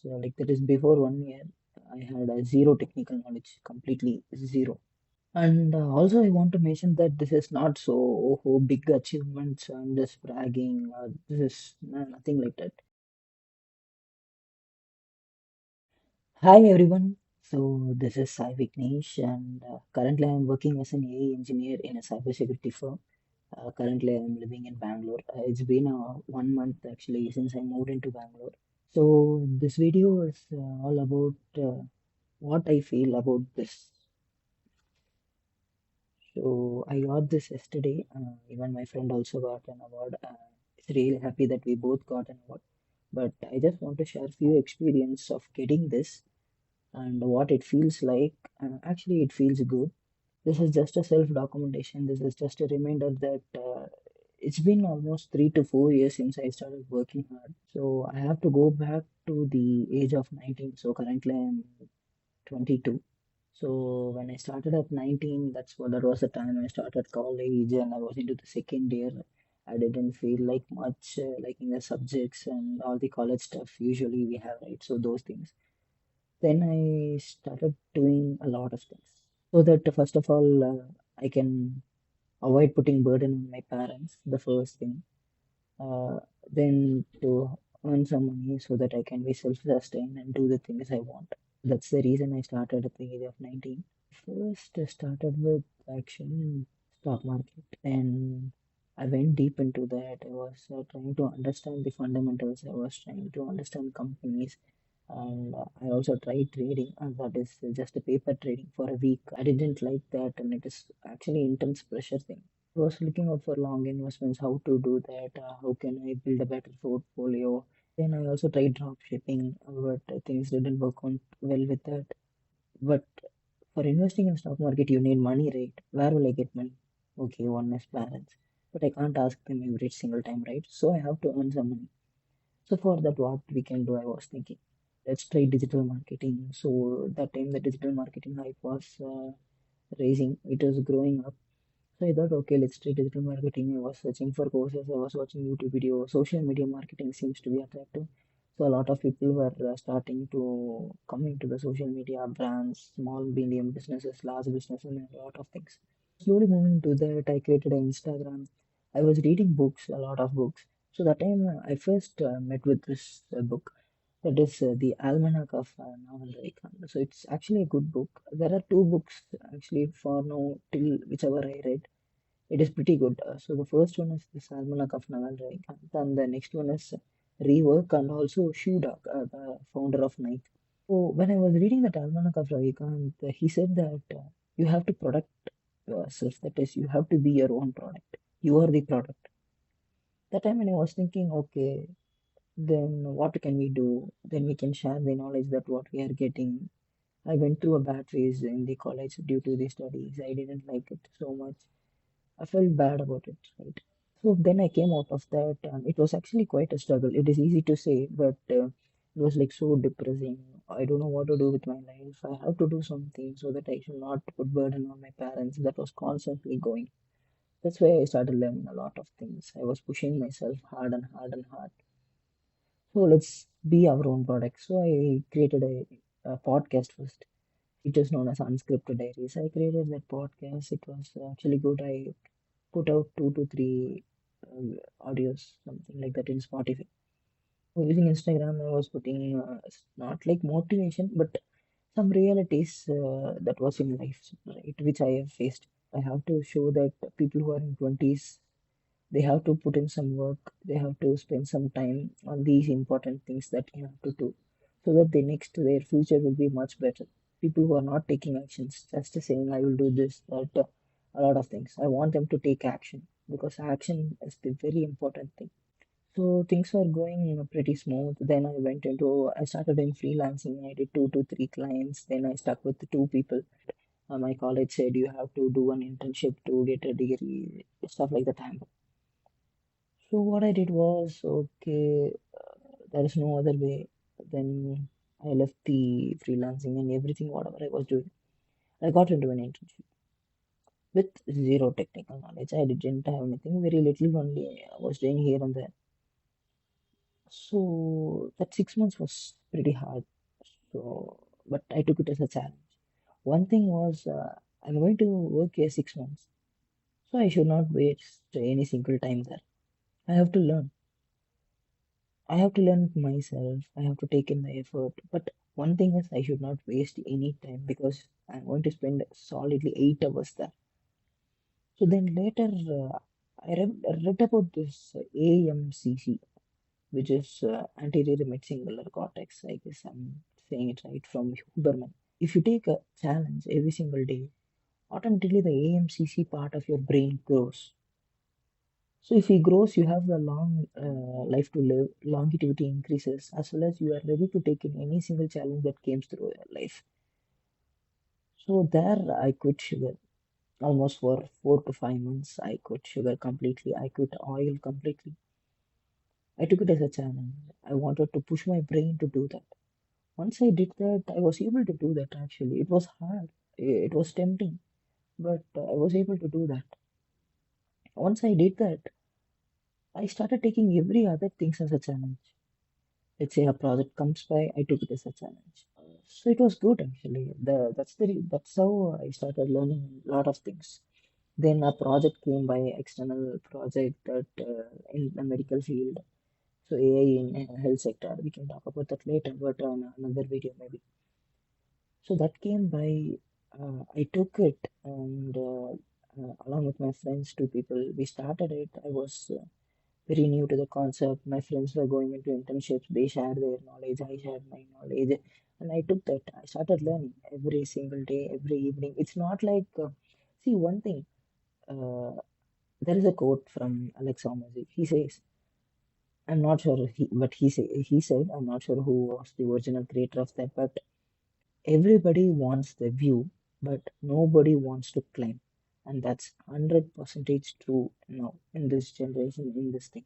like that is before 1 year, I had zero technical knowledge, completely zero. And also, I want to mention that this is not so big achievements. I'm just bragging. This is nothing like that. Hi everyone. So this is Sai Vignesh, and currently I'm working as an AI engineer in a cybersecurity firm. Currently, I'm living in Bangalore. It's been 1 month actually since I moved into Bangalore. So this video is all about what I feel about this. So I got this yesterday. Even my friend also got an award. It's really happy that we both got an award. But I just want to share a few experience of getting this and what it feels like. Actually, it feels good. This is just a self-documentation. This is just a reminder that it's been almost 3 to 4 years since I started working hard. So I have to go back to the age of 19. So currently I'm 22. So when I started at 19, that was the time I started college and I was into the second year. I didn't feel like much liking the subjects and all the college stuff usually we have, right? So those things. Then I started doing a lot of things so that first of all I can avoid putting burden on my parents, the first thing. Uh, then to earn some money so that I can be self-sustained and do the things I want. That's the reason I started at the age of 19. First, I started with actually stock market, and I went deep into that. I was trying to understand the fundamentals. I was trying to understand companies, and I also tried trading, and that is just a paper trading for a week. I didn't like that, and it is actually intense pressure thing. I was looking out for long investments, how to do that, how can I build a better portfolio. Then I also tried drop shipping, but things didn't work on well with that. But for investing in stock market, you need money, right? Where will I get money? Okay, one is parents, but I can't ask them every single time, right? So I have to earn some money. So for that, what we can do, I was thinking, let's try digital marketing. So that time, the digital marketing hype was raising, it was growing up. So I thought, okay, let's try digital marketing. I was searching for courses, I was watching YouTube videos. Social media marketing seems to be attractive. So a lot of people were starting to come into the social media brands, small, medium businesses, large businesses, and a lot of things. Slowly moving to that, I created an Instagram. I was reading books, a lot of books. So that time I first met with this book. That is the Almanac of Novel Raikhan. So it's actually a good book. There are two books actually for now till whichever I read. It is pretty good. So the first one is the Almanac of Naval Ravikant, and the next one is Rework and also Shoe Dog, the founder of Nike. So when I was reading the Almanac of Ravikant, he said that you have to product yourself. That is, you have to be your own product. You are the product. That time when I was thinking, okay, then what can we do? Then we can share the knowledge that what we are getting. I went through a bad phase in the college due to the studies. I didn't like it so much. I felt bad about it, right? So then I came out of that, and it was actually quite a struggle. It is easy to say, but it was like so depressing. I don't know what to do with my life. I have to do something so that I should not put burden on my parents. That was constantly going. That's why I started learning a lot of things. I was pushing myself hard and hard and hard. So let's be our own product. So I created a podcast first. It is known as Unscripted Diaries. I created that podcast. It was actually good. I put out 2 to 3 audios, something like that in Spotify. Using Instagram, I was putting not like motivation, but some realities that was in life, right, which I have faced. I have to show that people who are in 20s, they have to put in some work, they have to spend some time on these important things that you have to do, so that the next their future will be much better. People who are not taking actions, just saying I will do this, that, a lot of things. I want them to take action because action is the very important thing. So things were going pretty smooth. Then I started doing freelancing. I did 2 to 3 clients. Then I stuck with the 2 people. My college said you have to do an internship to get a degree, stuff like that. So what I did was, okay, there is no other way. Then I left the freelancing and everything, whatever I was doing. I got into an internship with zero technical knowledge. I didn't have anything, very little only I was doing here and there. So that 6 months was pretty hard. So, but I took it as a challenge. One thing was, I'm going to work here 6 months, so I should not waste any single time there. I have to learn. I have to learn myself. I have to take in the effort. But one thing is, I should not waste any time because I'm going to spend solidly 8 hours there. So then later, read about this AMCC, which is anterior midcingulate cortex. I guess I'm saying it right from Huberman. If you take a challenge every single day, automatically the AMCC part of your brain grows. So if it grows, you have a long life to live, longevity increases, as well as you are ready to take in any single challenge that comes through your life. So there I quit sugar. Almost for 4 to 5 months, I quit sugar completely. I quit oil completely. I took it as a challenge. I wanted to push my brain to do that. Once I did that, I was able to do that actually. It was hard. It was tempting, but I was able to do that. Once I did that, I started taking every other things as a challenge. Let's say a project comes by, I took it as a challenge. So it was good actually. That's how I started learning a lot of things. Then a project came by, external project that in the medical field. So AI in health sector. We can talk about that later, but on another video maybe. So that came by. I took it and along with my friends, two people, we started it. I was very new to the concept. My friends were going into internships. They shared their knowledge. I shared my knowledge. And I took that. I started learning every single day, every evening. It's not like, see, one thing. Uh, there is a quote from Alex Hormozy. He says, I'm not sure what he said, I'm not sure who was the original creator of that, but everybody wants the view, but nobody wants to climb. And that's 100% true now in this generation, in this thing.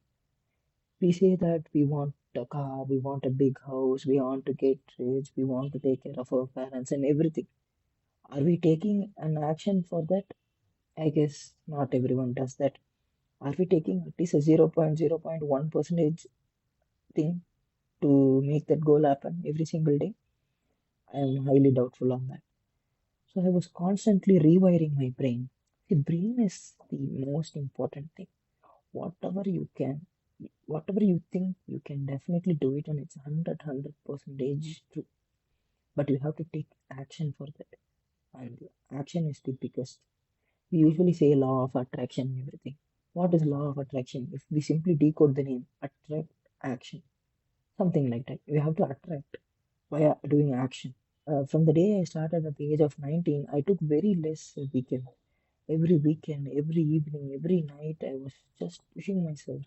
We say that we want a car, we want a big house, we want to get rich, we want to take care of our parents and everything. Are we taking an action for that? I guess not everyone does that. Are we taking at least a 0.0.1 percentage thing to make that goal happen every single day? I am highly doubtful on that. So I was constantly rewiring my brain. The brain is the most important thing. Whatever you can, whatever you think, you can definitely do it, and it's 100 percentage true. But you have to take action for that, and action is the biggest. We usually say law of attraction and everything. What is law of attraction? If we simply decode the name, attract action, something like that. We have to attract via doing action. From the day I started at the age of 19, I took very less weekend. Every weekend, every evening, every night, I was just pushing myself.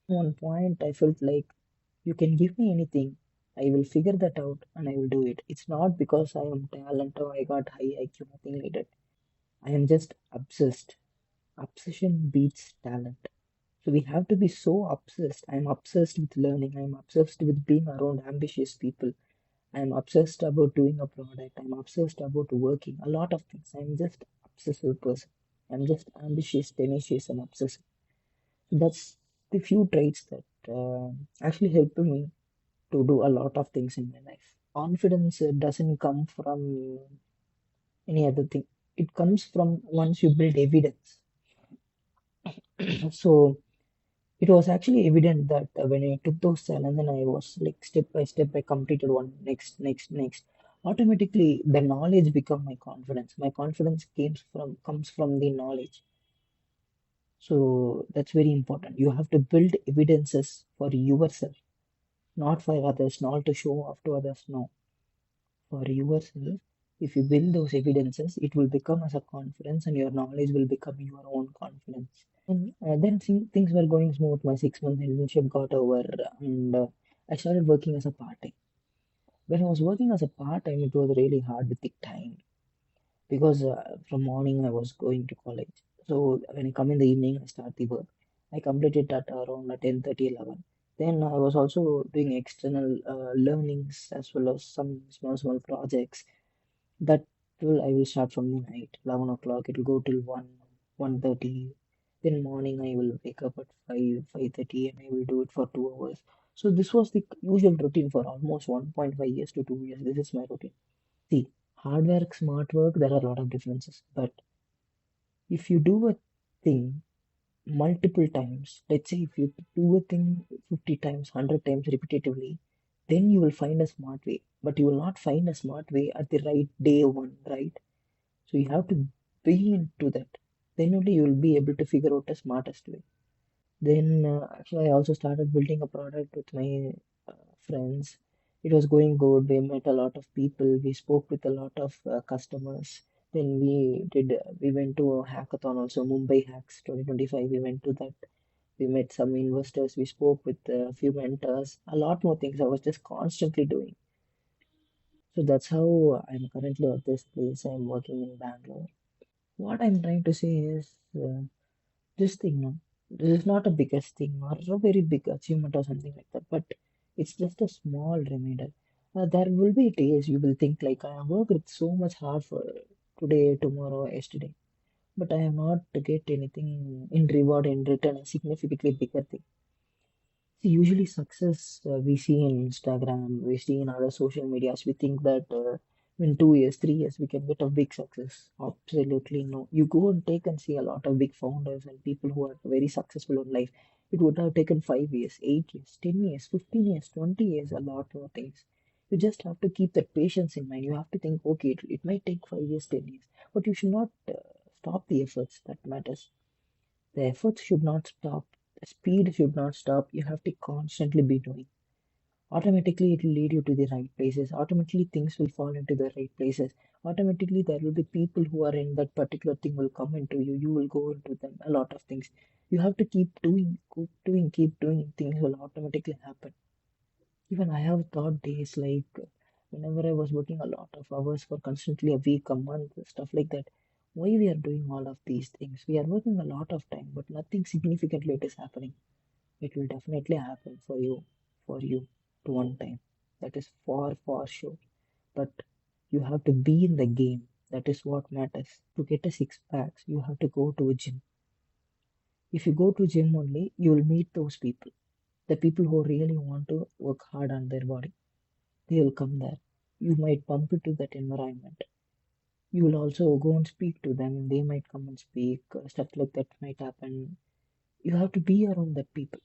One point, I felt like you can give me anything. I will figure that out and I will do it. It's not because I am talented or I got high IQ, nothing like that. I am just obsessed. Obsession beats talent. So we have to be so obsessed. I'm obsessed with learning. I'm obsessed with being around ambitious people. I'm obsessed about doing a product. I'm obsessed about working. A lot of things. I'm just obsessive person. I'm just ambitious, tenacious, and obsessive. So that's the few traits that actually helped me to do a lot of things in my life. Confidence doesn't come from any other thing. It comes from once you build evidence. So it was actually evident that when I took those challenges and I was like step by step, I completed one next. Automatically, the knowledge become my confidence. My confidence comes from the knowledge. So that's very important. You have to build evidences for yourself, not for others, not to show off to others. No, for yourself. If you build those evidences, it will become as a confidence, and your knowledge will become your own confidence. And then things were going smooth. My 6 month internship got over, and I started working as a part time. When I was working as a part time, it was really hard with the time because from morning I was going to college. So when I come in the evening, I start the work. I completed at around 10:30, 11. Then I was also doing external learnings as well as some small projects. That will I will start from the night, 11 o'clock. It will go till 1:30. Then morning I will wake up at 5:30 and I will do it for 2 hours. So this was the usual routine for almost 1.5 years to 2 years. This is my routine. See, hard work, smart work, there are a lot of differences. But if you do a thing multiple times, let's say if you do a thing 50 times, 100 times repetitively, then you will find a smart way. But you will not find a smart way at the right day one, right? So you have to be into that. Then only you will be able to figure out the smartest way. Then actually, I also started building a product with my friends. It was going good. We met a lot of people. We spoke with a lot of customers. Then we went to a hackathon also, Mumbai Hacks 2025. We went to that. We met some investors. We spoke with a few mentors. A lot more things I was just constantly doing. So that's how I'm currently at this place. I'm working in Bangalore. What I'm trying to say is this thing, no, this is not a biggest thing or a very big achievement or something like that, but it's just a small reminder. There will be days you will think like I have worked so much hard for today, tomorrow, yesterday, but I have not to get anything in reward in return, a significantly bigger thing. See, usually success we see in Instagram, we see in other social medias. We think that in 2 years, 3 years, we can get a big success. Absolutely no. You go and take and see a lot of big founders and people who are very successful in life. It would have taken 5 years, 8 years, 10 years, 15 years, 20 years, a lot more things. You just have to keep that patience in mind. You have to think, okay, it might take 5 years, 10 years, but you should not stop the efforts that matters. The efforts should not stop. The speed should not stop. You have to constantly be doing. Automatically, it will lead you to the right places. Automatically, things will fall into the right places. Automatically, there will be people who are in that particular thing will come into you. You will go into them. A lot of things. You have to keep doing, keep doing. Things will automatically happen. Even I have thought days like whenever I was working a lot of hours for constantly a week, a month, stuff like that. Why we are doing all of these things? We are working a lot of time, but nothing significantly it is happening. It will definitely happen for you to one time. That is for sure. But you have to be in the game. That is what matters. To get a six packs, you have to go to a gym. If you go to gym only, you will meet those people. The people who really want to work hard on their body. They will come there. You might bump into that environment. You will also go and speak to them. They might come and speak. Stuff like that might happen. You have to be around that people.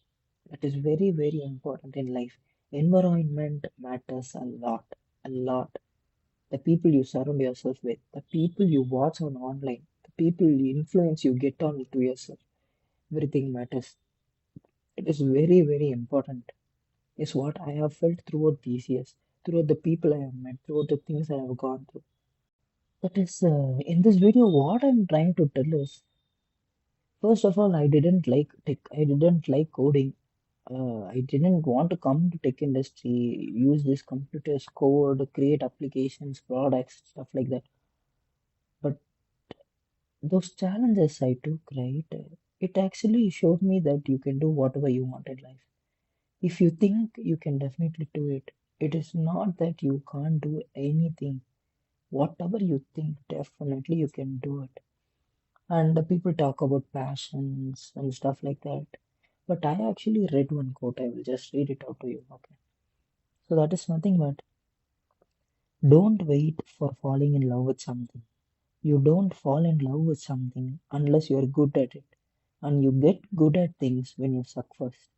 That is very, very important in life. Environment matters a lot, a lot. The people you surround yourself with, the people you watch on online, the people you influence you get on to yourself, everything matters. It is very, very important. Is what I have felt throughout these years, throughout the people I have met, throughout the things I have gone through. That is, in this video, what I'm trying to tell is, first of all, I didn't like tech. I didn't like coding. I didn't want to come to tech industry, use this computers, code, create applications, products, stuff like that. But those challenges I took, right, it actually showed me that you can do whatever you want in life. If you think you can definitely do it, it is not that you can't do anything. Whatever you think, definitely you can do it. And the people talk about passions and stuff like that. But I actually read one quote. I will just read it out to you. Okay. So that is nothing but don't wait for falling in love with something. You don't fall in love with something unless you are good at it. And you get good at things when you suck first.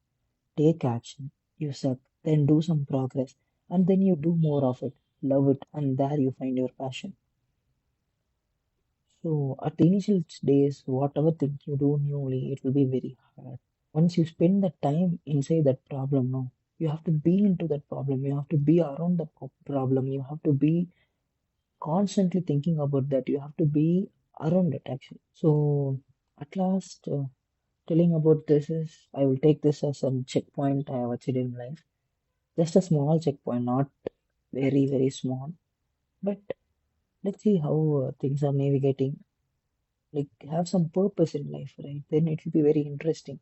Take action. You suck, then do some progress, and then you do more of it. Love it, and there you find your passion. So at the initial days, whatever thing you do newly, it will be very hard. Once you spend the time inside that problem, no, you have to be into that problem. You have to be around the problem. You have to be constantly thinking about that. You have to be around it actually. So at last, telling about this is, I will take this as a checkpoint I have achieved in life. Just a small checkpoint, not very, very small. But let's see how things are navigating. Like, have some purpose in life, right? Then it will be very interesting.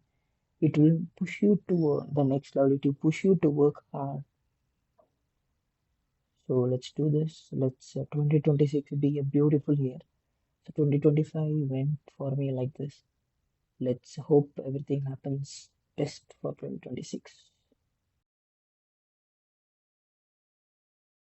It will push you to the next level. It will push you to work hard. So let's do this. Let's 2026 be a beautiful year. So 2025 went for me like this. Let's hope everything happens best for 2026.